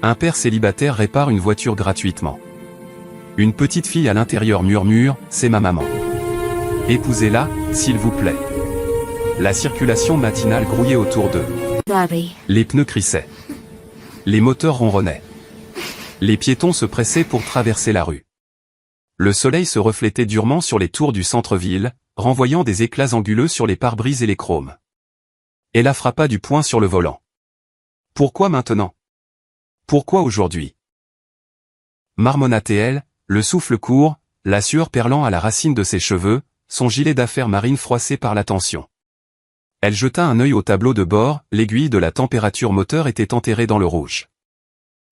Un père célibataire répare une voiture gratuitement. Une petite fille à l'intérieur murmure, c'est ma maman. Épousez-la, s'il vous plaît. La circulation matinale grouillait autour d'eux. Les pneus crissaient. Les moteurs ronronnaient. Les piétons se pressaient pour traverser la rue. Le soleil se reflétait durement sur les tours du centre-ville, renvoyant des éclats anguleux sur les pare-brises et les chromes. Elle la frappa du poing sur le volant. Pourquoi maintenant? Pourquoi aujourd'hui? Marmonna-t-elle, le souffle court, la sueur perlant à la racine de ses cheveux, son gilet d'affaires marine froissé par la tension. Elle jeta un œil au tableau de bord, l'aiguille de la température moteur était enterrée dans le rouge.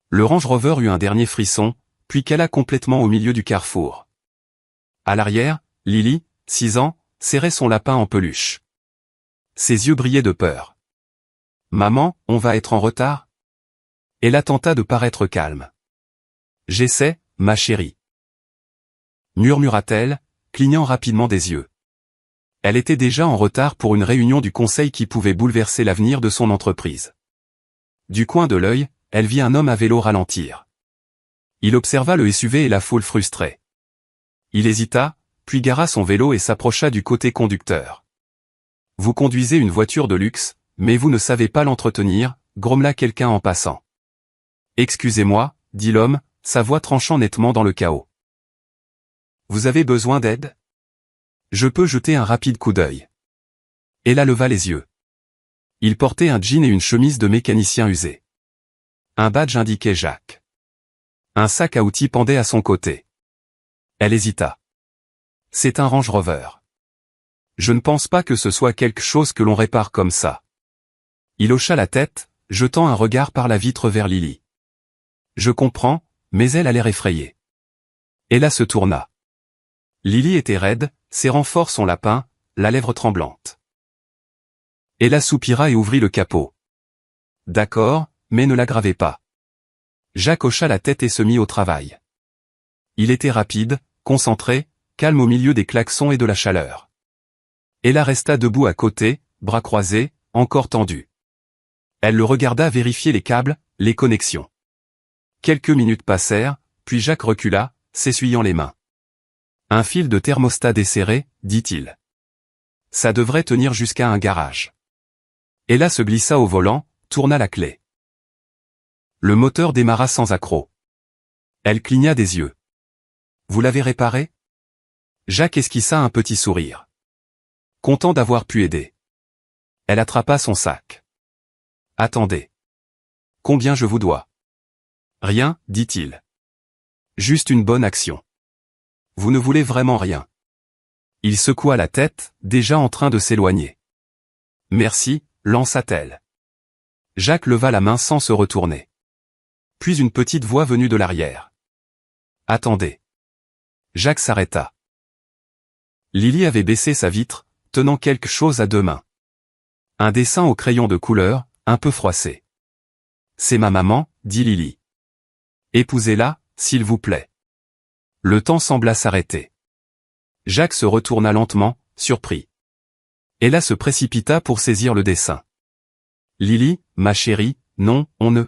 Le Range Rover eut un dernier frisson, puis cala complètement au milieu du carrefour. À l'arrière, Lily, 6 ans, serrait son lapin en peluche. Ses yeux brillaient de peur. « Maman, on va être en retard ?» Elle tenta de paraître calme. « J'essaie, ma chérie. » murmura-t-elle, clignant rapidement des yeux. Elle était déjà en retard pour une réunion du conseil qui pouvait bouleverser l'avenir de son entreprise. Du coin de l'œil, elle vit un homme à vélo ralentir. Il observa le SUV et la foule frustrée. Il hésita, puis gara son vélo et s'approcha du côté conducteur. « Vous conduisez une voiture de luxe, mais vous ne savez pas l'entretenir, » grommela quelqu'un en passant. « Excusez-moi, » dit l'homme, sa voix tranchant nettement dans le chaos. « Vous avez besoin d'aide ? Je peux jeter un rapide coup d'œil. » Ella leva les yeux. Il portait un jean et une chemise de mécanicien usé. Un badge indiquait Jacques. Un sac à outils pendait à son côté. Elle hésita. « C'est un Range Rover. Je ne pense pas que ce soit quelque chose que l'on répare comme ça. » Il hocha la tête, jetant un regard par la vitre vers Lily. « Je comprends, mais elle a l'air effrayée. » Ella se tourna. Lily était raide, serrant fort son lapin, la lèvre tremblante. Ella soupira et ouvrit le capot. « D'accord, mais ne l'aggravez pas. » Jacques hocha la tête et se mit au travail. Il était rapide, concentré, calme au milieu des klaxons et de la chaleur. Ella resta debout à côté, bras croisés, encore tendus. Elle le regarda vérifier les câbles, les connexions. Quelques minutes passèrent, puis Jacques recula, s'essuyant les mains. « Un fil de thermostat desserré, dit-il. Ça devrait tenir jusqu'à un garage. » Ella se glissa au volant, tourna la clé. Le moteur démarra sans accroc. Elle cligna des yeux. « Vous l'avez réparé ?» Jacques esquissa un petit sourire. Content d'avoir pu aider. Elle attrapa son sac. « Attendez. Combien je vous dois ? » « Rien, dit-il. Juste une bonne action. Vous ne voulez vraiment rien. » Il secoua la tête, déjà en train de s'éloigner. « Merci, » lança-t-elle. Jacques leva la main sans se retourner. Puis une petite voix venue de l'arrière. « Attendez. » Jacques s'arrêta. Lily avait baissé sa vitre, tenant quelque chose à 2 mains. Un dessin au crayon de couleur, un peu froissé. « C'est ma maman, » dit Lily. « Épousez-la, s'il vous plaît. » Le temps sembla s'arrêter. Jacques se retourna lentement, surpris. Ella se précipita pour saisir le dessin. « Lily, ma chérie, non, on ne... »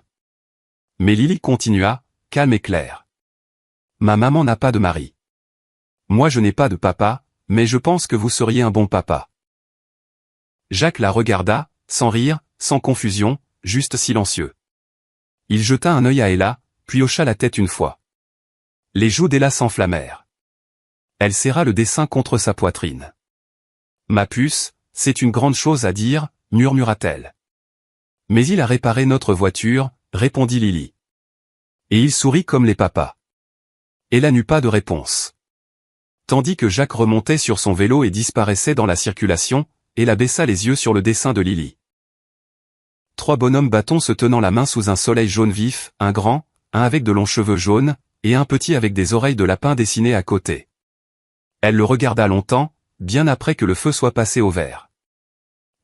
Mais Lily continua, calme et claire. « Ma maman n'a pas de mari. Moi je n'ai pas de papa, mais je pense que vous seriez un bon papa. » Jacques la regarda, sans rire, sans confusion, juste silencieux. Il jeta un œil à Ella, puis hocha la tête une fois. Les joues d'Ella s'enflammèrent. Elle serra le dessin contre sa poitrine. « Ma puce, c'est une grande chose à dire, » murmura-t-elle. « Mais il a réparé notre voiture, » répondit Lily. Et il sourit comme les papas. Ella n'eut pas de réponse. Tandis que Jacques remontait sur son vélo et disparaissait dans la circulation, Ella baissa les yeux sur le dessin de Lily. 3 bonhommes bâtons se tenant la main sous un soleil jaune vif, un grand, un avec de longs cheveux jaunes, et un petit avec des oreilles de lapin dessinées à côté. Elle le regarda longtemps, bien après que le feu soit passé au vert.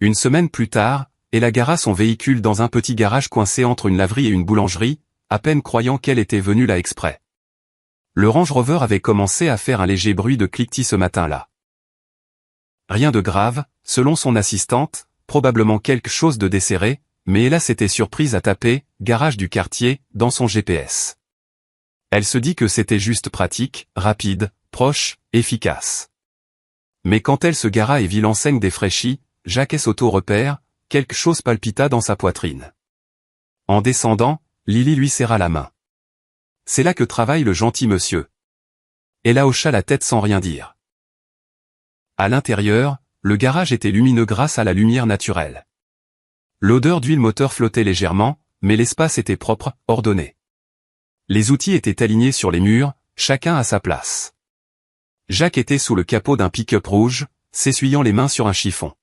Une semaine plus tard, elle gara son véhicule dans un petit garage coincé entre une laverie et une boulangerie, à peine croyant qu'elle était venue là exprès. Le Range Rover avait commencé à faire un léger bruit de cliquetis ce matin-là. Rien de grave, selon son assistante, probablement quelque chose de desserré, mais Ella s'était surprise à taper « garage du quartier » dans son GPS. Elle se dit que c'était juste pratique, rapide, proche, efficace. Mais quand elle se gara et vit l'enseigne défraîchie, Jacques s'auto-repère, quelque chose palpita dans sa poitrine. En descendant, Lily lui serra la main. « C'est là que travaille le gentil monsieur. » Ella hocha la tête sans rien dire. À l'intérieur, le garage était lumineux grâce à la lumière naturelle. L'odeur d'huile moteur flottait légèrement, mais l'espace était propre, ordonné. Les outils étaient alignés sur les murs, chacun à sa place. Jacques était sous le capot d'un pick-up rouge, s'essuyant les mains sur un chiffon.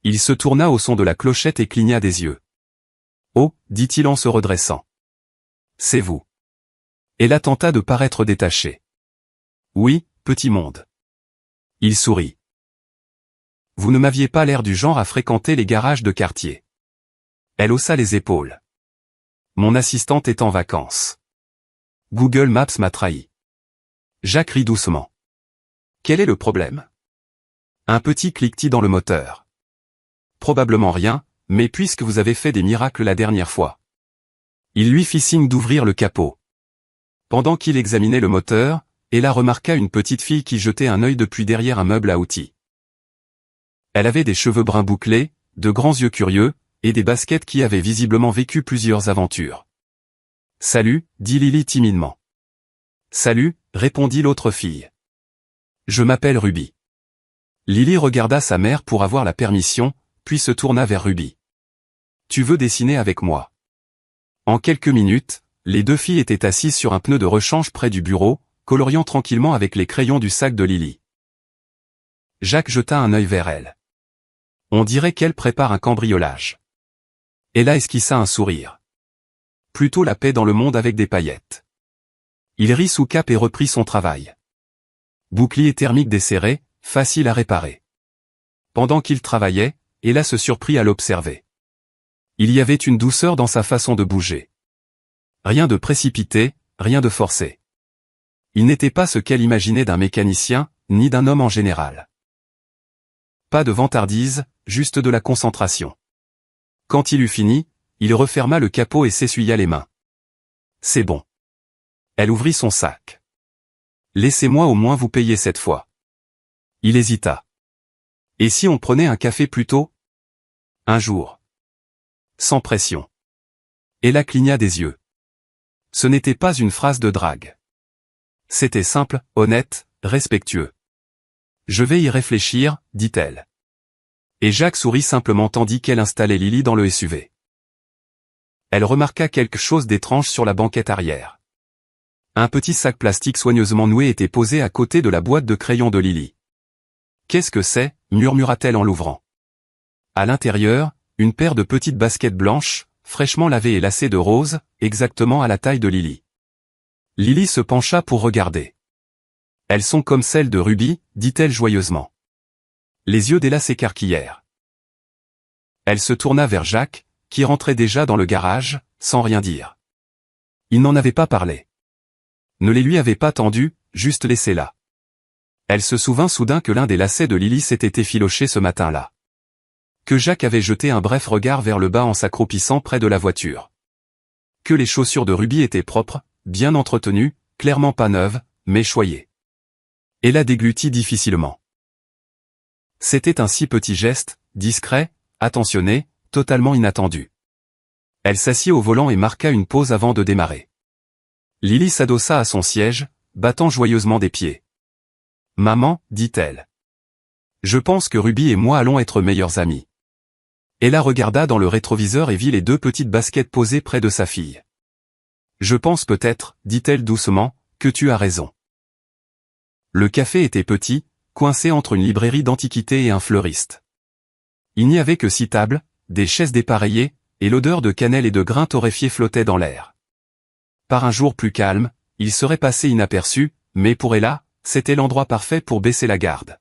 Il se tourna au son de la clochette et cligna des yeux. « Oh » dit-il en se redressant. « C'est vous. » Ella tenta de paraître détachée. « Oui, petit monde. » Il sourit. « Vous ne m'aviez pas l'air du genre à fréquenter les garages de quartier. » Elle haussa les épaules. « Mon assistante est en vacances. Google Maps m'a trahi. » Jacques rit doucement. « Quel est le problème ? » Un petit cliquetis dans le moteur. « Probablement rien, mais puisque vous avez fait des miracles la dernière fois. » Il lui fit signe d'ouvrir le capot. Pendant qu'il examinait le moteur, Ella remarqua une petite fille qui jetait un œil depuis derrière un meuble à outils. Elle avait des cheveux bruns bouclés, de grands yeux curieux, et des baskets qui avaient visiblement vécu plusieurs aventures. « Salut » dit Lily timidement. « Salut » répondit l'autre fille. « Je m'appelle Ruby. » Lily regarda sa mère pour avoir la permission, puis se tourna vers Ruby. « Tu veux dessiner avec moi ?» En quelques minutes, les deux filles étaient assises sur un pneu de rechange près du bureau, coloriant tranquillement avec les crayons du sac de Lily. Jacques jeta un œil vers elle. On dirait qu'elle prépare un cambriolage. Ella esquissa un sourire. Plutôt la paix dans le monde avec des paillettes. Il rit sous cape et reprit son travail. Bouclier thermique desserré, facile à réparer. Pendant qu'il travaillait, Ella se surprit à l'observer. Il y avait une douceur dans sa façon de bouger. Rien de précipité, rien de forcé. Il n'était pas ce qu'elle imaginait d'un mécanicien, ni d'un homme en général. Pas de vantardise, juste de la concentration. Quand il eut fini, il referma le capot et s'essuya les mains. « C'est bon. » Elle ouvrit son sac. « Laissez-moi au moins vous payer cette fois. » Il hésita. « Et si on prenait un café plus tôt ? Un jour. » Sans pression. Ella cligna des yeux. Ce n'était pas une phrase de drague. C'était simple, honnête, respectueux. « Je vais y réfléchir » dit-elle. Et Jacques sourit simplement tandis qu'elle installait Lily dans le SUV. Elle remarqua quelque chose d'étrange sur la banquette arrière. Un petit sac plastique soigneusement noué était posé à côté de la boîte de crayons de Lily. « Qu'est-ce que c'est » murmura-t-elle en l'ouvrant. À l'intérieur, une paire de petites baskets blanches, fraîchement lavées et lacées de rose, exactement à la taille de Lily. Lily se pencha pour regarder. « Elles sont comme celles de Ruby » dit-elle joyeusement. Les yeux d'Ella s'écarquillèrent. Elle se tourna vers Jacques, qui rentrait déjà dans le garage, sans rien dire. Il n'en avait pas parlé. Ne les lui avait pas tendus, juste laissés là. Elle se souvint soudain que l'un des lacets de Lily s'était effiloché ce matin-là. Que Jacques avait jeté un bref regard vers le bas en s'accroupissant près de la voiture. Que les chaussures de Ruby étaient propres, bien entretenues, clairement pas neuves, mais choyées. Ella déglutit difficilement. C'était un si petit geste, discret, attentionné, totalement inattendu. Elle s'assit au volant et marqua une pause avant de démarrer. Lily s'adossa à son siège, battant joyeusement des pieds. « Maman » dit-elle. « Je pense que Ruby et moi allons être meilleurs amis. » Ella regarda dans le rétroviseur et vit les deux petites baskets posées près de sa fille. « Je pense peut-être, dit-elle doucement, que tu as raison. » Le café était petit, coincé entre une librairie d'antiquités et un fleuriste. Il n'y avait que 6 tables, des chaises dépareillées, et l'odeur de cannelle et de grains torréfiés flottait dans l'air. Par un jour plus calme, il serait passé inaperçu, mais pour Ella, c'était l'endroit parfait pour baisser la garde.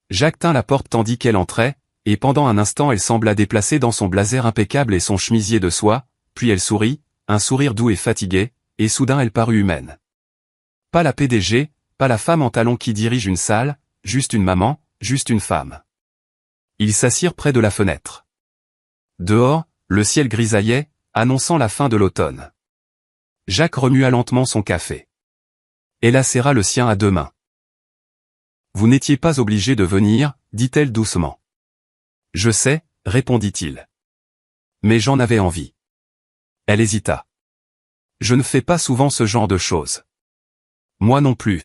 Jacques tint la porte tandis qu'elle entrait, et pendant un instant elle sembla déplacée dans son blazer impeccable et son chemisier de soie, puis elle sourit, un sourire doux et fatigué, et soudain elle parut humaine. Pas la PDG, pas la femme en talons qui dirige une salle, juste une maman, juste une femme. Ils s'assirent près de la fenêtre. Dehors, le ciel grisaillait, annonçant la fin de l'automne. Jacques remua lentement son café. Ella serra le sien à deux mains. Vous n'étiez pas obligé de venir, dit-elle doucement. Je sais, répondit-il. Mais j'en avais envie. Elle hésita. Je ne fais pas souvent ce genre de choses. Moi non plus.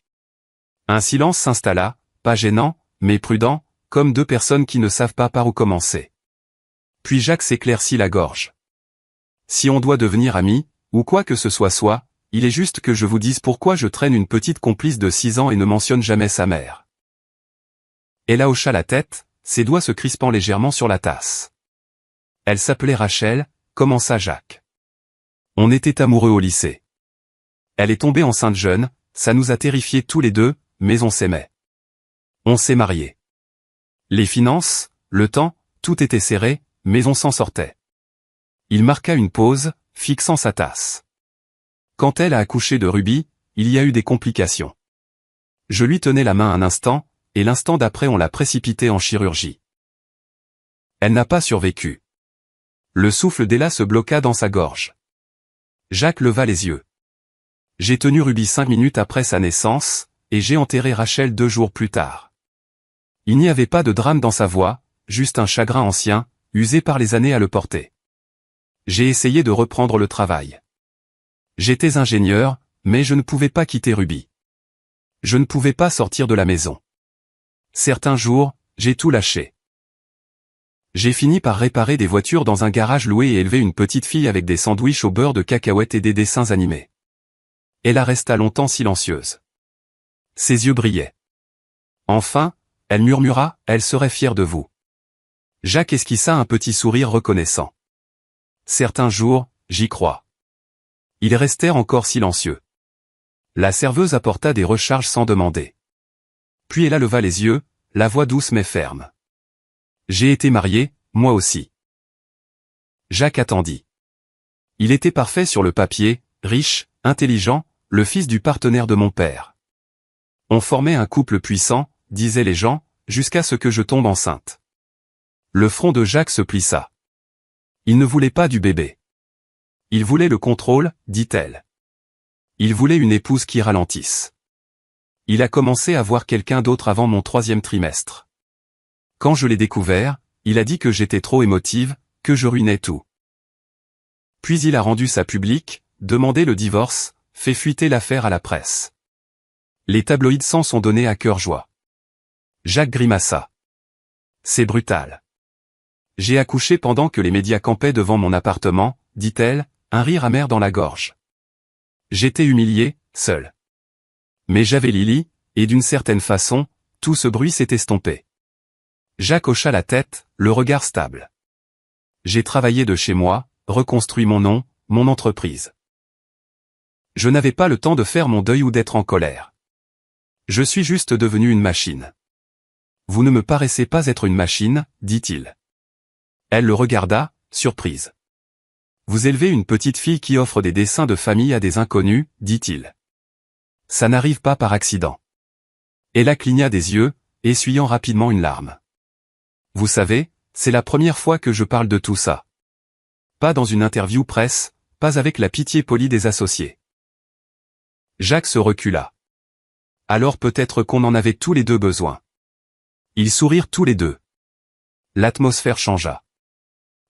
Un silence s'installa, pas gênant, mais prudent, comme deux personnes qui ne savent pas par où commencer. Puis Jacques s'éclaircit la gorge. Si on doit devenir amis, ou quoi que ce soit, il est juste que je vous dise pourquoi je traîne une petite complice de 6 ans et ne mentionne jamais sa mère. Elle hocha la tête, ses doigts se crispant légèrement sur la tasse. Elle s'appelait Rachel, commença Jacques. On était amoureux au lycée. Elle est tombée enceinte jeune, ça nous a terrifiés tous les deux, mais on s'aimait. On s'est mariés. Les finances, le temps, tout était serré, mais on s'en sortait. Il marqua une pause, fixant sa tasse. Quand elle a accouché de Ruby, il y a eu des complications. Je lui tenais la main un instant, et l'instant d'après on l'a précipitée en chirurgie. Elle n'a pas survécu. Le souffle d'Ella se bloqua dans sa gorge. Jacques leva les yeux. J'ai tenu Ruby 5 minutes après sa naissance, et j'ai enterré Rachel 2 jours plus tard. Il n'y avait pas de drame dans sa voix, juste un chagrin ancien, usé par les années à le porter. J'ai essayé de reprendre le travail. J'étais ingénieur, mais je ne pouvais pas quitter Ruby. Je ne pouvais pas sortir de la maison. Certains jours, j'ai tout lâché. J'ai fini par réparer des voitures dans un garage loué et élever une petite fille avec des sandwichs au beurre de cacahuètes et des dessins animés. Ella resta longtemps silencieuse. Ses yeux brillaient. Enfin, elle murmura, elle serait fière de vous. Jacques esquissa un petit sourire reconnaissant. Certains jours, j'y crois. Ils restèrent encore silencieux. La serveuse apporta des recharges sans demander. Puis Ella leva les yeux, la voix douce mais ferme. J'ai été marié, moi aussi. Jacques attendit. Il était parfait sur le papier, riche, intelligent, le fils du partenaire de mon père. On formait un couple puissant, disaient les gens, jusqu'à ce que je tombe enceinte. Le front de Jacques se plissa. Il ne voulait pas du bébé. Il voulait le contrôle, dit-elle. Il voulait une épouse qui ralentisse. Il a commencé à voir quelqu'un d'autre avant mon 3e trimestre. Quand je l'ai découvert, il a dit que j'étais trop émotive, que je ruinais tout. Puis il a rendu ça public, demandé le divorce, fait fuiter l'affaire à la presse. Les tabloïds s'en sont donnés à cœur joie. Jacques grimaça. C'est brutal. J'ai accouché pendant que les médias campaient devant mon appartement, dit-elle, un rire amer dans la gorge. J'étais humilié, seul. Mais j'avais Lily, et d'une certaine façon, tout ce bruit s'est estompé. Jacques hocha la tête, le regard stable. J'ai travaillé de chez moi, reconstruit mon nom, mon entreprise. Je n'avais pas le temps de faire mon deuil ou d'être en colère. Je suis juste devenu une machine. Vous ne me paraissez pas être une machine, dit-il. Elle le regarda, surprise. Vous élevez une petite fille qui offre des dessins de famille à des inconnus, dit-il. Ça n'arrive pas par accident. Ella cligna des yeux, essuyant rapidement une larme. Vous savez, c'est la première fois que je parle de tout ça. Pas dans une interview presse, pas avec la pitié polie des associés. Jacques se recula. Alors peut-être qu'on en avait tous les deux besoin. Ils sourirent tous les deux. L'atmosphère changea.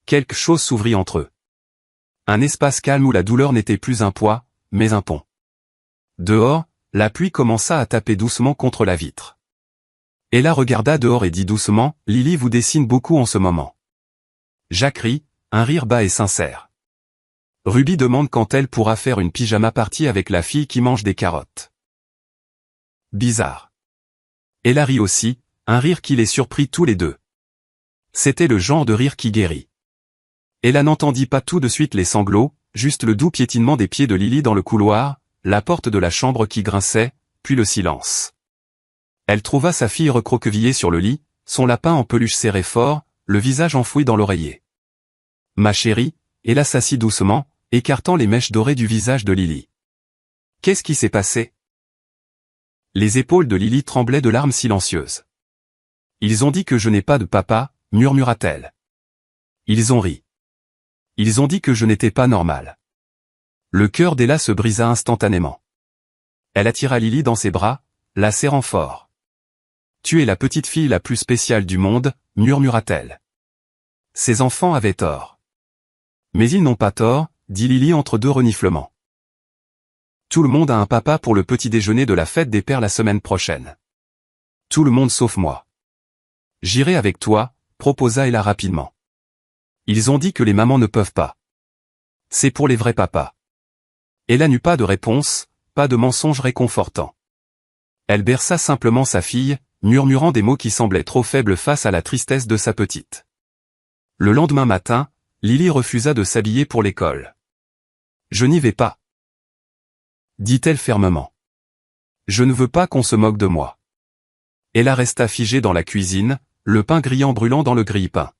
Quelque chose s'ouvrit entre eux. Un espace calme où la douleur n'était plus un poids, mais un pont. Dehors, la pluie commença à taper doucement contre la vitre. Ella regarda dehors et dit doucement, « Lily vous dessine beaucoup en ce moment. » Jacques rit, un rire bas et sincère. Ruby demande quand elle pourra faire une pyjama party avec la fille qui mange des carottes. Bizarre. Ella rit aussi, un rire qui les surprit tous les deux. C'était le genre de rire qui guérit. Ella n'entendit pas tout de suite les sanglots, juste le doux piétinement des pieds de Lily dans le couloir, la porte de la chambre qui grinçait, puis le silence. Elle trouva sa fille recroquevillée sur le lit, son lapin en peluche serré fort, le visage enfoui dans l'oreiller. « Ma chérie », Ella s'assit doucement, écartant les mèches dorées du visage de Lily. « Qu'est-ce qui s'est passé ?» Les épaules de Lily tremblaient de larmes silencieuses. « Ils ont dit que je n'ai pas de papa », murmura-t-elle. Ils ont ri. Ils ont dit que je n'étais pas normal. Le cœur d'Ella se brisa instantanément. Elle attira Lily dans ses bras, la serrant fort. Tu es la petite fille la plus spéciale du monde, murmura-t-elle. Ses enfants avaient tort. Mais ils n'ont pas tort, dit Lily entre deux reniflements. Tout le monde a un papa pour le petit déjeuner de la fête des pères la semaine prochaine. Tout le monde sauf moi. J'irai avec toi, proposa Ella rapidement. Ils ont dit que les mamans ne peuvent pas. C'est pour les vrais papas. Ella n'eut pas de réponse, pas de mensonge réconfortant. Elle berça simplement sa fille, murmurant des mots qui semblaient trop faibles face à la tristesse de sa petite. Le lendemain matin, Lily refusa de s'habiller pour l'école. Je n'y vais pas, dit-elle fermement. Je ne veux pas qu'on se moque de moi. Ella resta figée dans la cuisine, le pain grillant brûlant dans le grille-pain.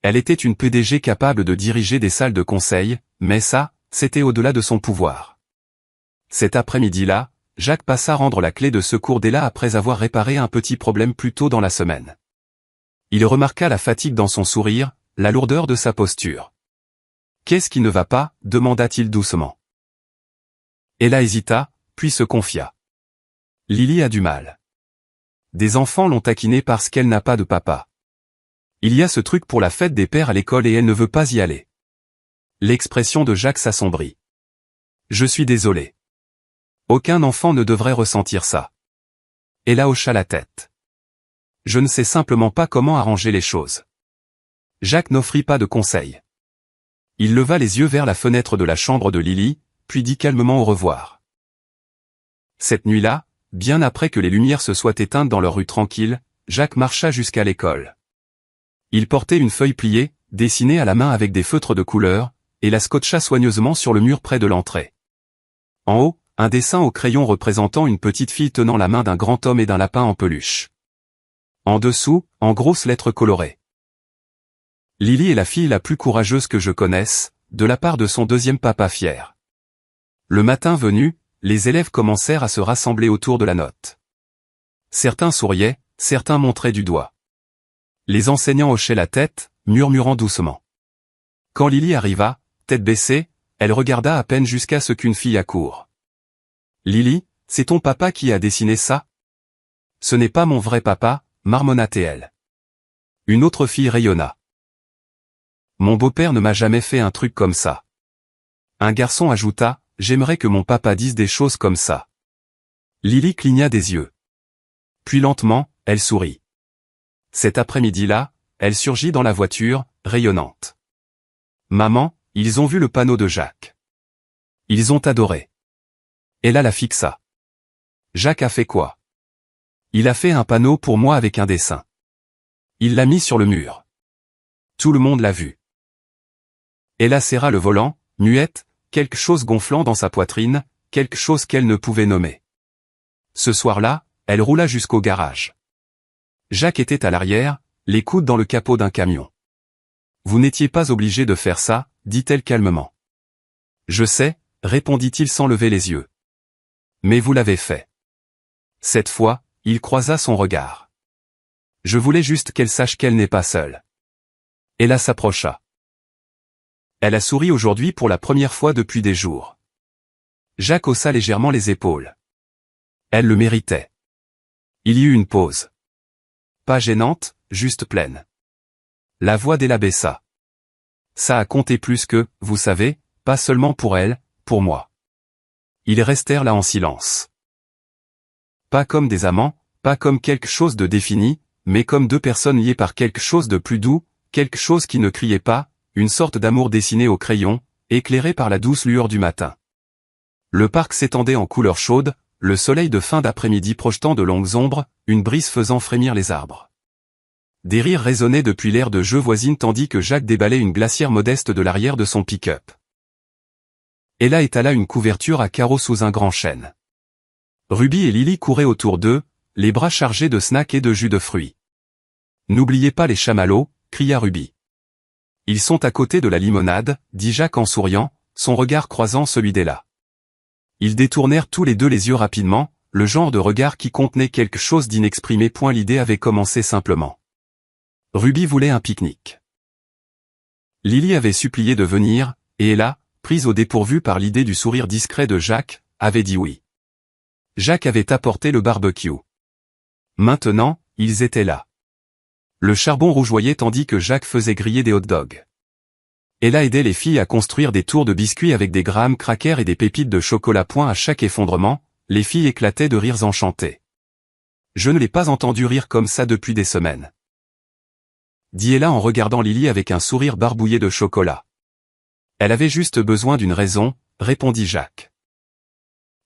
Elle était une PDG capable de diriger des salles de conseil, mais ça, c'était au-delà de son pouvoir. Cet après-midi-là, Jacques passa rendre la clé de secours d'Ella après avoir réparé un petit problème plus tôt dans la semaine. Il remarqua la fatigue dans son sourire, la lourdeur de sa posture. « Qu'est-ce qui ne va pas ?» demanda-t-il doucement. Ella hésita, puis se confia. « Lily a du mal. Des enfants l'ont taquinée parce qu'elle n'a pas de papa. Il y a ce truc pour la fête des pères à l'école et elle ne veut pas y aller. » L'expression de Jacques s'assombrit. « Je suis désolé. Aucun enfant ne devrait ressentir ça. » Ella hocha la tête. « Je ne sais simplement pas comment arranger les choses. » Jacques n'offrit pas de conseils. Il leva les yeux vers la fenêtre de la chambre de Lily, puis dit calmement au revoir. Cette nuit-là, bien après que les lumières se soient éteintes dans leur rue tranquille, Jacques marcha jusqu'à l'école. Il portait une feuille pliée, dessinée à la main avec des feutres de couleur, et la scotcha soigneusement sur le mur près de l'entrée. En haut, un dessin au crayon représentant une petite fille tenant la main d'un grand homme et d'un lapin en peluche. En dessous, en grosses lettres colorées. Lily est la fille la plus courageuse que je connaisse, de la part de son deuxième papa fier. Le matin venu, les élèves commencèrent à se rassembler autour de la note. Certains souriaient, certains montraient du doigt. Les enseignants hochaient la tête, murmurant doucement. Quand Lily arriva, tête baissée, elle regarda à peine jusqu'à ce qu'une fille accourt. « Lily, c'est ton papa qui a dessiné ça ?»« Ce n'est pas mon vrai papa, » marmonna-t-elle. Une autre fille rayonna. « Mon beau-père ne m'a jamais fait un truc comme ça. » Un garçon ajouta, « J'aimerais que mon papa dise des choses comme ça. » Lily cligna des yeux. Puis lentement, elle sourit. Cet après-midi-là, elle surgit dans la voiture, rayonnante. « Maman, ils ont vu le panneau de Jacques. Ils ont adoré. » Ella la fixa. « Jacques a fait quoi ? » Il a fait un panneau pour moi avec un dessin. Il l'a mis sur le mur. Tout le monde l'a vu. Ella serra le volant, muette, quelque chose gonflant dans sa poitrine, quelque chose qu'elle ne pouvait nommer. Ce soir-là, elle roula jusqu'au garage. Jacques était à l'arrière, les coudes dans le capot d'un camion. « Vous n'étiez pas obligé de faire ça, » dit-elle calmement. « Je sais, » répondit-il sans lever les yeux. « Mais vous l'avez fait. » Cette fois, il croisa son regard. « Je voulais juste qu'elle sache qu'elle n'est pas seule. » Ella s'approcha. Elle a souri aujourd'hui pour la première fois depuis des jours. Jacques haussa légèrement les épaules. Elle le méritait. Il y eut une pause. Pas gênante, juste pleine. La voix d'Ella baissa. Ça a compté plus que, vous savez, pas seulement pour elle, pour moi. Ils restèrent là en silence. Pas comme des amants, pas comme quelque chose de défini, mais comme deux personnes liées par quelque chose de plus doux, quelque chose qui ne criait pas, une sorte d'amour dessiné au crayon, éclairé par la douce lueur du matin. Le parc s'étendait en couleurs chaudes, le soleil de fin d'après-midi projetant de longues ombres, une brise faisant frémir les arbres. Des rires résonnaient depuis l'aire de jeu voisine tandis que Jacques déballait une glacière modeste de l'arrière de son pick-up. Ella étala une couverture à carreaux sous un grand chêne. Ruby et Lily couraient autour d'eux, les bras chargés de snacks et de jus de fruits. « N'oubliez pas les chamallows » cria Ruby. « Ils sont à côté de la limonade » dit Jacques en souriant, son regard croisant celui d'Ella. Ils détournèrent tous les deux les yeux rapidement, le genre de regard qui contenait quelque chose d'inexprimé. L'idée avait commencé simplement. Ruby voulait un pique-nique. Lily avait supplié de venir, et Ella, prise au dépourvu par l'idée du sourire discret de Jacques, avait dit oui. Jacques avait apporté le barbecue. Maintenant, ils étaient là. Le charbon rougeoyait tandis que Jacques faisait griller des hot-dogs. Ella aidait les filles à construire des tours de biscuits avec des graham crackers et des pépites de chocolat point à chaque effondrement, les filles éclataient de rires enchantés. Je ne l'ai pas entendu rire comme ça depuis des semaines. Dit Ella en regardant Lily avec un sourire barbouillé de chocolat. Elle avait juste besoin d'une raison, répondit Jacques.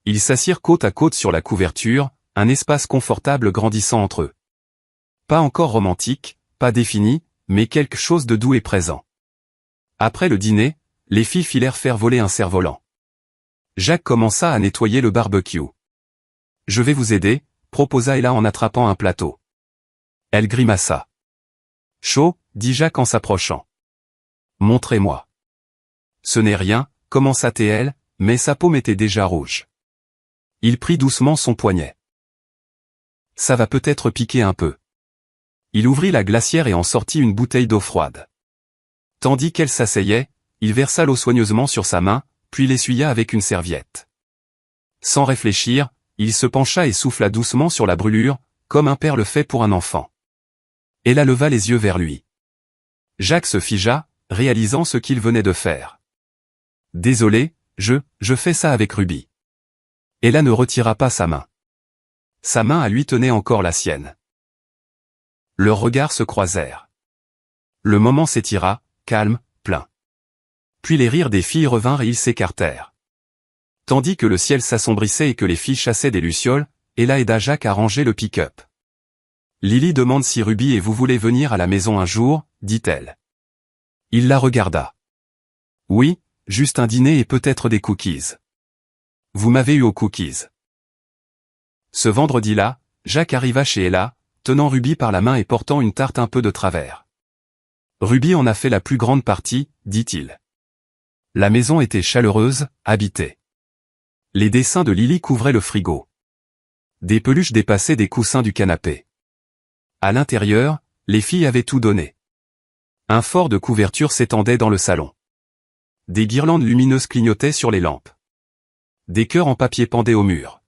Ils s'assirent côte à côte sur la couverture, un espace confortable grandissant entre eux. Pas encore romantique, pas défini, mais quelque chose de doux et présent. Après le dîner, les filles filèrent faire voler un cerf-volant. Jacques commença à nettoyer le barbecue. « Je vais vous aider », proposa Ella en attrapant un plateau. Elle grimaça. « Chaud », dit Jacques en s'approchant. « Montrez-moi. » « Ce n'est rien », commença-t-elle, mais sa paume était déjà rouge. Il prit doucement son poignet. « Ça va peut-être piquer un peu. » Il ouvrit la glacière et en sortit une bouteille d'eau froide. Tandis qu'elle s'asseyait, il versa l'eau soigneusement sur sa main, puis l'essuya avec une serviette. Sans réfléchir, il se pencha et souffla doucement sur la brûlure, comme un père le fait pour un enfant. Ella leva les yeux vers lui. Jacques se figea, réalisant ce qu'il venait de faire. « Désolé, je fais ça avec Ruby. » Ella ne retira pas sa main. Sa main à lui tenait encore la sienne. Leurs regards se croisèrent. Le moment s'étira, calme, plein. Puis les rires des filles revinrent et ils s'écartèrent. Tandis que le ciel s'assombrissait et que les filles chassaient des lucioles, Ella aida Jacques à ranger le pick-up. Lily demande si Ruby et vous voulez venir à la maison un jour, dit-elle. Il la regarda. Oui, juste un dîner et peut-être des cookies. Vous m'avez eu aux cookies. Ce vendredi-là, Jacques arriva chez Ella, tenant Ruby par la main et portant une tarte un peu de travers. Ruby en a fait la plus grande partie, dit-il. La maison était chaleureuse, habitée. Les dessins de Lily couvraient le frigo. Des peluches dépassaient des coussins du canapé. À l'intérieur, les filles avaient tout donné. Un fort de couverture s'étendait dans le salon. Des guirlandes lumineuses clignotaient sur les lampes. Des cœurs en papier pendaient au mur.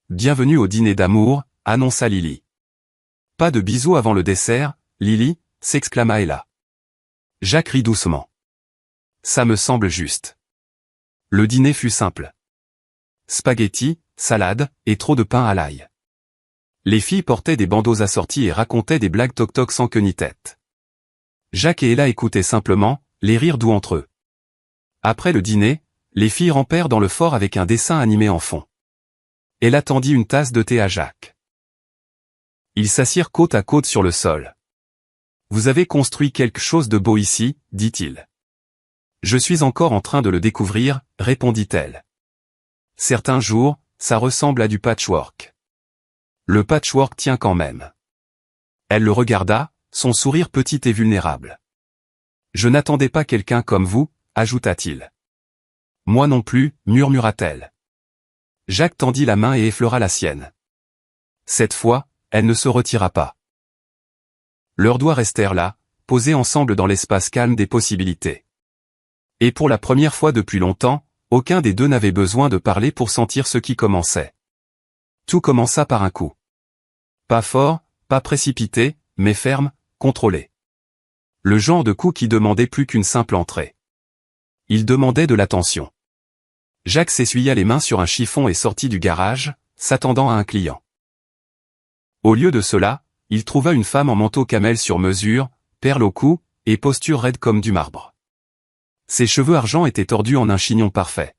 Bienvenue au dîner d'amour, annonça Lily. Pas de bisous avant le dessert, Lily, s'exclama Ella. Jacques rit doucement. Ça me semble juste. Le dîner fut simple. Spaghettis, salade, et trop de pain à l'ail. Les filles portaient des bandeaux assortis et racontaient des blagues toc-toc sans queue ni tête. Jacques et Ella écoutaient simplement, les rires doux entre eux. Après le dîner, les filles rampèrent dans le fort avec un dessin animé en fond. Ella tendit une tasse de thé à Jacques. Ils s'assirent côte à côte sur le sol. « Vous avez construit quelque chose de beau ici, dit-il. »« Je suis encore en train de le découvrir, répondit-elle. Certains jours, ça ressemble à du patchwork. Le patchwork tient quand même. » Elle le regarda, son sourire petit et vulnérable. « Je n'attendais pas quelqu'un comme vous, ajouta-t-il. »« Moi non plus, murmura-t-elle. » Jacques tendit la main et effleura la sienne. Cette fois, elle ne se retira pas. Leurs doigts restèrent là, posés ensemble dans l'espace calme des possibilités. Et pour la première fois depuis longtemps, aucun des deux n'avait besoin de parler pour sentir ce qui commençait. Tout commença par un coup. Pas fort, pas précipité, mais ferme, contrôlé. Le genre de coup qui demandait plus qu'une simple entrée. Il demandait de l'attention. Jacques s'essuya les mains sur un chiffon et sortit du garage, s'attendant à un client. Au lieu de cela, il trouva une femme en manteau camel sur mesure, perle au cou, et posture raide comme du marbre. Ses cheveux argent étaient tordus en un chignon parfait.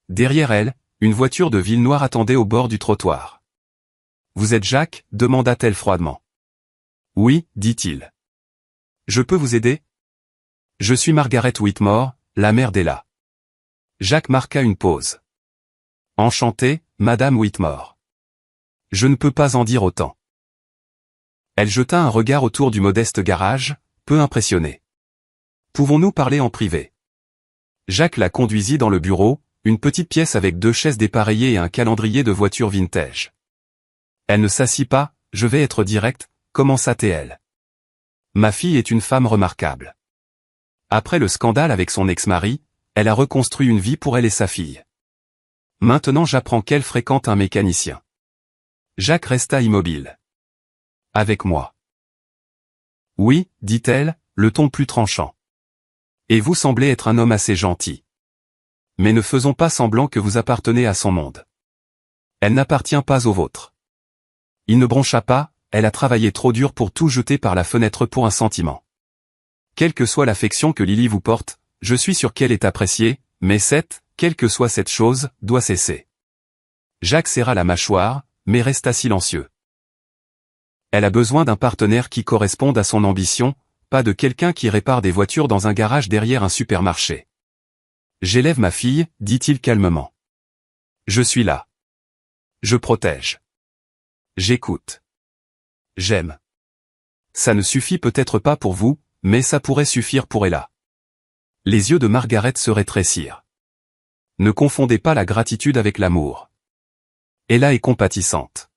Derrière elle, une voiture de ville noire attendait au bord du trottoir. « Vous êtes Jacques ?» demanda-t-elle froidement. « Oui, dit-il. Je peux vous aider ? Je suis Margaret Whitmore, la mère d'Ella. » Jacques marqua une pause. « Enchanté, Madame Whitmore. Je ne peux pas en dire autant. » Elle jeta un regard autour du modeste garage, peu impressionnée. « Pouvons-nous parler en privé ?» Jacques la conduisit dans le bureau, une petite pièce avec 2 chaises dépareillées et un calendrier de voiture vintage. Elle ne s'assit pas, « Je vais être direct », commença-t-elle. Ma fille est une femme remarquable. Après le scandale avec son ex-mari, elle a reconstruit une vie pour elle et sa fille. Maintenant j'apprends qu'elle fréquente un mécanicien. Jacques resta immobile. Avec moi. Oui, dit-elle, le ton plus tranchant. Et vous semblez être un homme assez gentil. Mais ne faisons pas semblant que vous appartenez à son monde. Elle n'appartient pas au vôtre. Il ne broncha pas, elle a travaillé trop dur pour tout jeter par la fenêtre pour un sentiment. Quelle que soit l'affection que Lily vous porte, je suis sûr qu'elle est appréciée, mais quelle que soit cette chose, doit cesser. Jacques serra la mâchoire, mais resta silencieux. Elle a besoin d'un partenaire qui corresponde à son ambition, pas de quelqu'un qui répare des voitures dans un garage derrière un supermarché. J'élève ma fille, dit-il calmement. Je suis là. Je protège. J'écoute. J'aime. Ça ne suffit peut-être pas pour vous, mais ça pourrait suffire pour Ella. Les yeux de Margaret se rétrécirent. Ne confondez pas la gratitude avec l'amour. Ella est compatissante.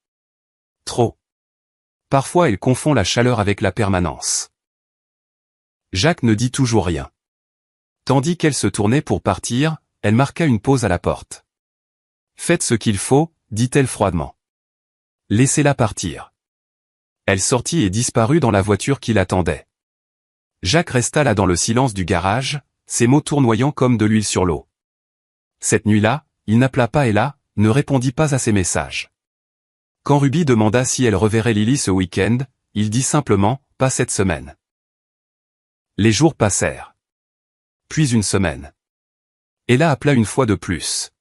Trop. Parfois elle confond la chaleur avec la permanence. Jacques ne dit toujours rien. Tandis qu'elle se tournait pour partir, elle marqua une pause à la porte. Faites ce qu'il faut, dit-elle froidement. Laissez-la partir. Elle sortit et disparut dans la voiture qui l'attendait. Jacques resta là dans le silence du garage, ses mots tournoyant comme de l'huile sur l'eau. Cette nuit-là, il n'appela pas Ella, ne répondit pas à ses messages. Quand Ruby demanda si elle reverrait Lily ce week-end, il dit simplement, pas cette semaine. Les jours passèrent. Puis une semaine. Ella appela une fois de plus.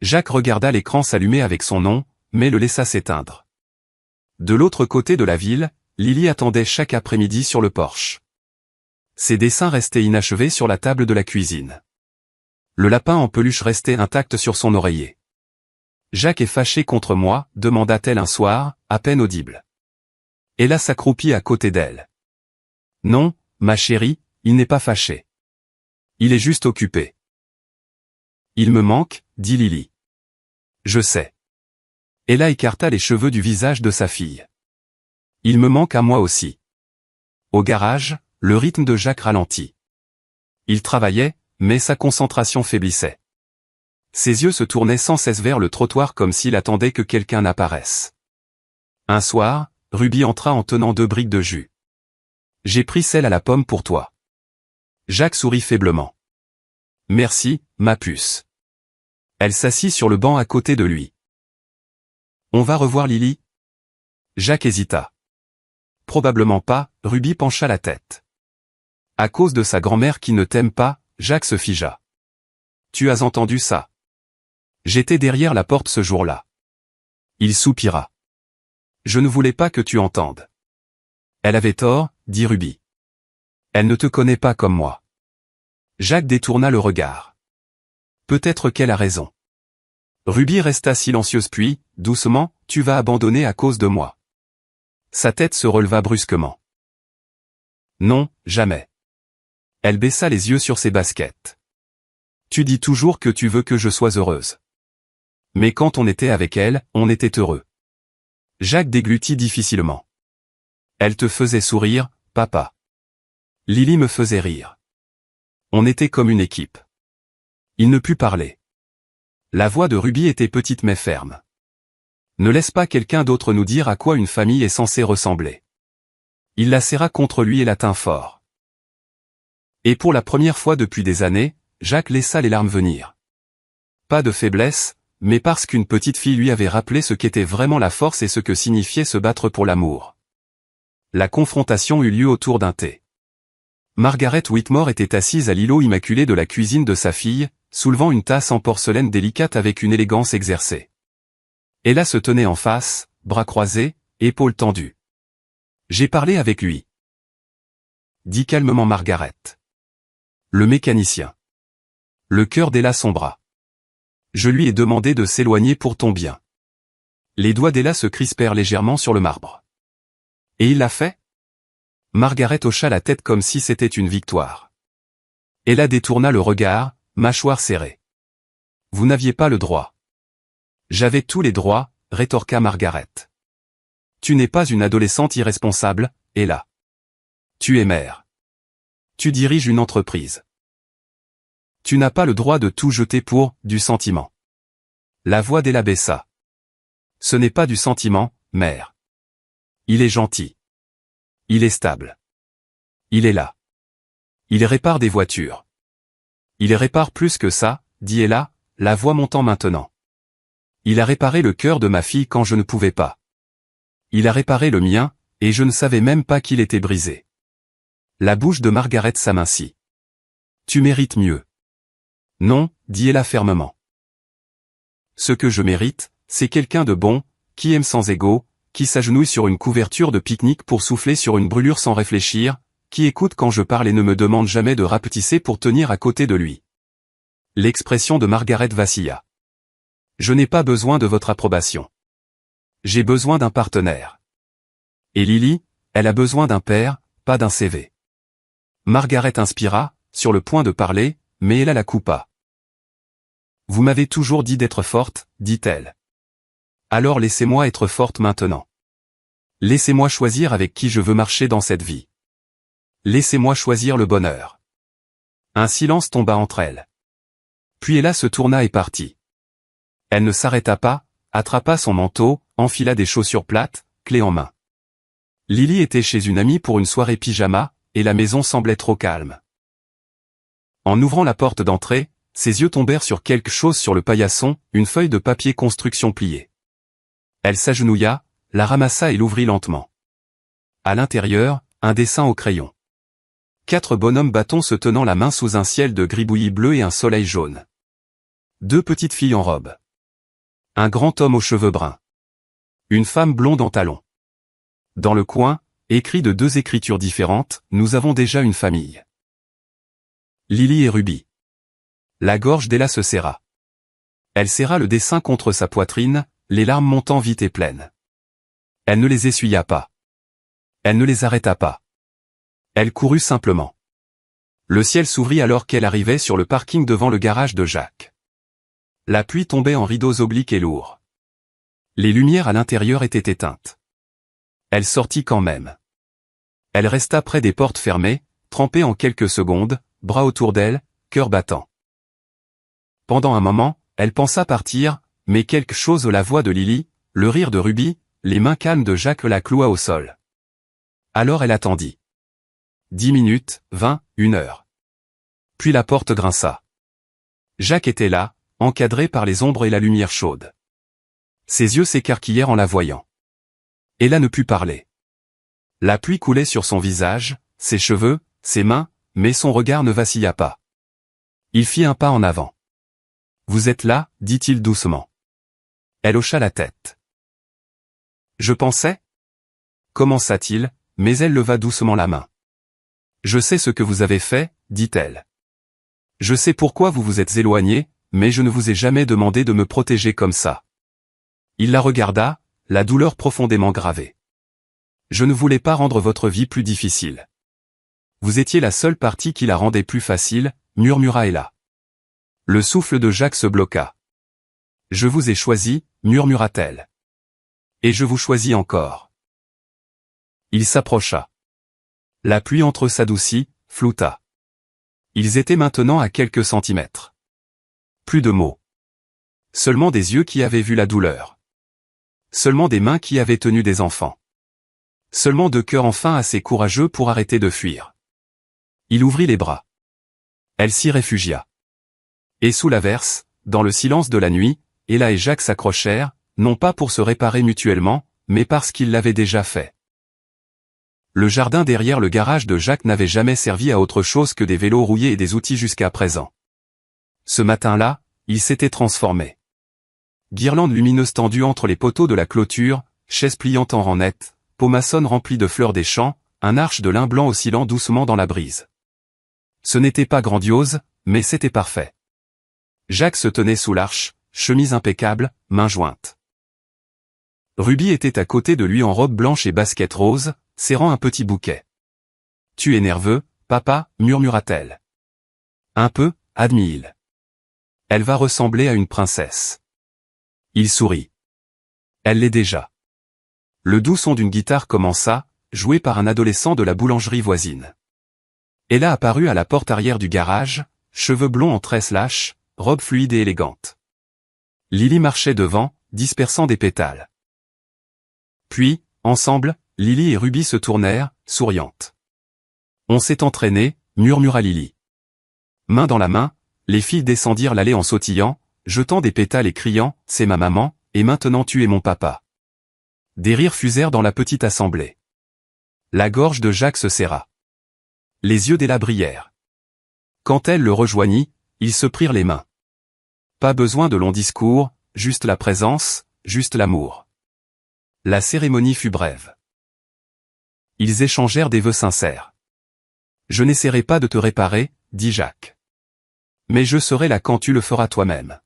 Jacques regarda l'écran s'allumer avec son nom, mais le laissa s'éteindre. De l'autre côté de la ville, Lily attendait chaque après-midi sur le porche. Ses dessins restaient inachevés sur la table de la cuisine. Le lapin en peluche restait intact sur son oreiller. Jacques est fâché contre moi, demanda-t-elle un soir, à peine audible. Ella s'accroupit à côté d'elle. Non, ma chérie, il n'est pas fâché. Il est juste occupé. Il me manque, dit Lily. Je sais. Ella écarta les cheveux du visage de sa fille. Il me manque à moi aussi. Au garage, le rythme de Jacques ralentit. Il travaillait, mais sa concentration faiblissait. Ses yeux se tournaient sans cesse vers le trottoir comme s'il attendait que quelqu'un n'apparaisse. Un soir, Ruby entra en tenant 2 briques de jus. J'ai pris celle à la pomme pour toi. Jacques sourit faiblement. Merci, ma puce. Elle s'assit sur le banc à côté de lui. On va revoir Lily? Jacques hésita. Probablement pas, Ruby pencha la tête. À cause de sa grand-mère qui ne t'aime pas, Jacques se figea. Tu as entendu ça? J'étais derrière la porte ce jour-là. Il soupira. Je ne voulais pas que tu entendes. Elle avait tort, dit Ruby. Elle ne te connaît pas comme moi. Jacques détourna le regard. Peut-être qu'elle a raison. Ruby resta silencieuse puis, doucement, tu vas abandonner à cause de moi. Sa tête se releva brusquement. Non, jamais. Elle baissa les yeux sur ses baskets. Tu dis toujours que tu veux que je sois heureuse. Mais quand on était avec elle, on était heureux. Jacques déglutit difficilement. Elle te faisait sourire, papa. Lily me faisait rire. On était comme une équipe. Il ne put parler. La voix de Ruby était petite mais ferme. Ne laisse pas quelqu'un d'autre nous dire à quoi une famille est censée ressembler. Il la serra contre lui et la tint fort. Et pour la première fois depuis des années, Jacques laissa les larmes venir. Pas de faiblesse, mais parce qu'une petite fille lui avait rappelé ce qu'était vraiment la force et ce que signifiait se battre pour l'amour. La confrontation eut lieu autour d'un thé. Margaret Whitmore était assise à l'îlot immaculé de la cuisine de sa fille, soulevant une tasse en porcelaine délicate avec une élégance exercée. Ella se tenait en face, bras croisés, épaules tendues. J'ai parlé avec lui. Dit calmement Margaret. Le mécanicien. Le cœur d'Ella sombra. Je lui ai demandé de s'éloigner pour ton bien. Les doigts d'Ella se crispèrent légèrement sur le marbre. Et il l'a fait? Margaret hocha la tête comme si c'était une victoire. Ella détourna le regard, mâchoire serrée. Vous n'aviez pas le droit. J'avais tous les droits, rétorqua Margaret. Tu n'es pas une adolescente irresponsable, Ella. Tu es mère. Tu diriges une entreprise. Tu n'as pas le droit de tout jeter pour du sentiment. La voix d'Ella baissa. Ce n'est pas du sentiment, mère. Il est gentil. Il est stable. Il est là. Il répare des voitures. Il répare plus que ça, dit Ella, la voix montant maintenant. Il a réparé le cœur de ma fille quand je ne pouvais pas. Il a réparé le mien, et je ne savais même pas qu'il était brisé. La bouche de Margaret s'amincit. Tu mérites mieux. Non, dit Ella fermement. Ce que je mérite, c'est quelqu'un de bon, qui aime sans ego, qui s'agenouille sur une couverture de pique-nique pour souffler sur une brûlure sans réfléchir, qui écoute quand je parle et ne me demande jamais de rapetisser pour tenir à côté de lui. L'expression de Margaret vacilla. Je n'ai pas besoin de votre approbation. J'ai besoin d'un partenaire. Et Lily, elle a besoin d'un père, pas d'un CV. Margaret inspira, sur le point de parler, mais Ella la coupa. Vous m'avez toujours dit d'être forte, dit-elle. Alors laissez-moi être forte maintenant. Laissez-moi choisir avec qui je veux marcher dans cette vie. Laissez-moi choisir le bonheur. Un silence tomba entre elles. Puis Ella se tourna et partit. Elle ne s'arrêta pas, attrapa son manteau, enfila des chaussures plates, clé en main. Lily était chez une amie pour une soirée pyjama, et la maison semblait trop calme. En ouvrant la porte d'entrée, ses yeux tombèrent sur quelque chose sur le paillasson, une feuille de papier construction pliée. Elle s'agenouilla, la ramassa et l'ouvrit lentement. À l'intérieur, un dessin au crayon. 4 bonhommes bâtons se tenant la main sous un ciel de gribouillis bleu et un soleil jaune. 2 petites filles en robe. Un grand homme aux cheveux bruns. Une femme blonde en talons. Dans le coin, écrit de 2 écritures différentes, nous avons déjà une famille. Lily et Ruby. La gorge d'Ella se serra. Elle serra le dessin contre sa poitrine, les larmes montant vite et pleines. Elle ne les essuya pas. Elle ne les arrêta pas. Elle courut simplement. Le ciel s'ouvrit alors qu'elle arrivait sur le parking devant le garage de Jacques. La pluie tombait en rideaux obliques et lourds. Les lumières à l'intérieur étaient éteintes. Elle sortit quand même. Elle resta près des portes fermées, trempée en quelques secondes, bras autour d'elle, cœur battant. Pendant un moment, elle pensa partir, mais quelque chose la voix de Lily, le rire de Ruby, les mains calmes de Jacques la cloua au sol. Alors elle attendit. 10 minutes, 20, 1 heure. Puis la porte grinça. Jacques était là, encadré par les ombres et la lumière chaude. Ses yeux s'écarquillèrent en la voyant. Ella ne put parler. La pluie coulait sur son visage, ses cheveux, ses mains, mais son regard ne vacilla pas. Il fit un pas en avant. « Vous êtes là » dit-il doucement. Elle hocha la tête. « Je pensais » commença-t-il, mais elle leva doucement la main. « Je sais ce que vous avez fait » dit-elle. « Je sais pourquoi vous vous êtes éloigné, mais je ne vous ai jamais demandé de me protéger comme ça. » Il la regarda, la douleur profondément gravée. « Je ne voulais pas rendre votre vie plus difficile. Vous étiez la seule partie qui la rendait plus facile, murmura Ella. Le souffle de Jacques se bloqua. « Je vous ai choisi, murmura-t-elle. Et je vous choisis encore. » Il s'approcha. La pluie entre eux s'adoucit, flouta. Ils étaient maintenant à quelques centimètres. Plus de mots. Seulement des yeux qui avaient vu la douleur. Seulement des mains qui avaient tenu des enfants. Seulement 2 cœurs enfin assez courageux pour arrêter de fuir. Il ouvrit les bras. Elle s'y réfugia. Et sous l'averse, dans le silence de la nuit, Ella et Jacques s'accrochèrent, non pas pour se réparer mutuellement, mais parce qu'ils l'avaient déjà fait. Le jardin derrière le garage de Jacques n'avait jamais servi à autre chose que des vélos rouillés et des outils jusqu'à présent. Ce matin-là, il s'était transformé. Guirlandes lumineuses tendues entre les poteaux de la clôture, chaises pliantes en rang net, peau maçonne remplie de fleurs des champs, un arche de lin blanc oscillant doucement dans la brise. Ce n'était pas grandiose, mais c'était parfait. Jacques se tenait sous l'arche, chemise impeccable, mains jointes. Ruby était à côté de lui en robe blanche et basket rose, serrant un petit bouquet. « Tu es nerveux, papa » murmura-t-elle. « Un peu » admit-il. « Elle va ressembler à une princesse. » Il sourit. « Elle l'est déjà. » Le doux son d'une guitare commença, joué par un adolescent de la boulangerie voisine. Elle a apparu à la porte arrière du garage, cheveux blonds en tresse lâche, robe fluide et élégante. Lily marchait devant, dispersant des pétales. Puis, ensemble, Lily et Ruby se tournèrent, souriantes. On s'est entraîné, murmura Lily. Main dans la main, les filles descendirent l'allée en sautillant, jetant des pétales et criant « C'est ma maman, et maintenant tu es mon papa ». Des rires fusèrent dans la petite assemblée. La gorge de Jacques se serra. Les yeux d'Ella brillèrent. Quand elle le rejoignit, ils se prirent les mains. Pas besoin de longs discours, juste la présence, juste l'amour. La cérémonie fut brève. Ils échangèrent des vœux sincères. « Je n'essaierai pas de te réparer, dit Jacques. Mais je serai là quand tu le feras toi-même. »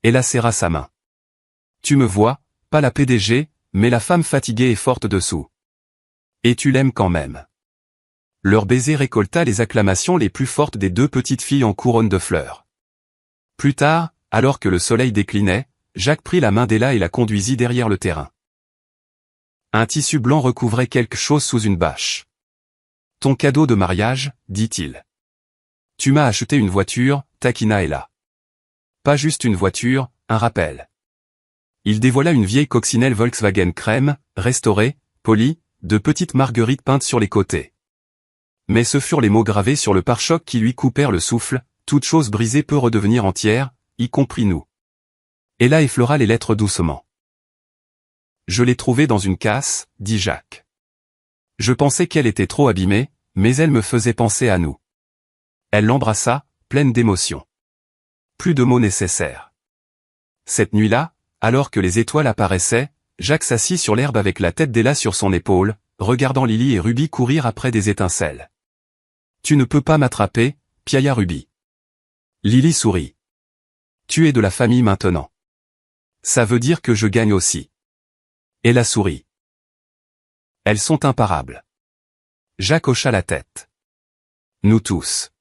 Ella serra sa main. « Tu me vois, pas la PDG, mais la femme fatiguée et forte dessous. Et tu l'aimes quand même. » Leur baiser récolta les acclamations les plus fortes des deux petites filles en couronne de fleurs. Plus tard, alors que le soleil déclinait, Jacques prit la main d'Ella et la conduisit derrière le terrain. Un tissu blanc recouvrait quelque chose sous une bâche. « Ton cadeau de mariage, dit-il. Tu m'as acheté une voiture, taquina Ella. Pas juste une voiture, un rappel. » Il dévoila une vieille coccinelle Volkswagen crème, restaurée, polie, de petites marguerites peintes sur les côtés. Mais ce furent les mots gravés sur le pare-choc qui lui coupèrent le souffle, « Toute chose brisée peut redevenir entière, y compris nous. » Ella effleura les lettres doucement. « Je l'ai trouvée dans une casse, dit Jacques. Je pensais qu'elle était trop abîmée, mais elle me faisait penser à nous. » Elle l'embrassa, pleine d'émotion. Plus de mots nécessaires. Cette nuit-là, alors que les étoiles apparaissaient, Jacques s'assit sur l'herbe avec la tête d'Ella sur son épaule, regardant Lily et Ruby courir après des étincelles. « Tu ne peux pas m'attraper, piailla Ruby. » Lily sourit. « Tu es de la famille maintenant. Ça veut dire que je gagne aussi. » Ella sourit. « Elles sont imparables. » Jacques hocha la tête. « Nous tous. »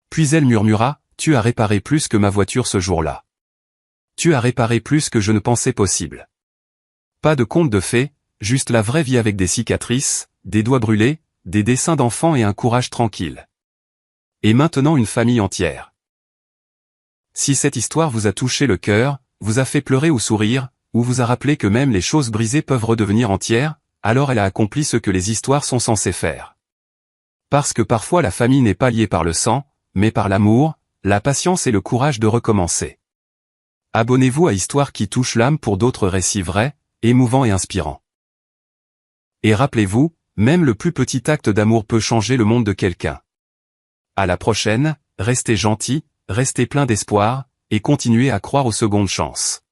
Puis elle murmura, « Tu as réparé plus que ma voiture ce jour-là. Tu as réparé plus que je ne pensais possible. » Pas de conte de fées, juste la vraie vie avec des cicatrices, des doigts brûlés, des dessins d'enfants et un courage tranquille. Et maintenant une famille entière. Si cette histoire vous a touché le cœur, vous a fait pleurer ou sourire, ou vous a rappelé que même les choses brisées peuvent redevenir entières, alors elle a accompli ce que les histoires sont censées faire. Parce que parfois la famille n'est pas liée par le sang, mais par l'amour, la patience et le courage de recommencer. Abonnez-vous à Histoire qui touche l'âme pour d'autres récits vrais, émouvants et inspirants. Et rappelez-vous, même le plus petit acte d'amour peut changer le monde de quelqu'un. À la prochaine, restez gentils, restez pleins d'espoir, et continuez à croire aux secondes chances.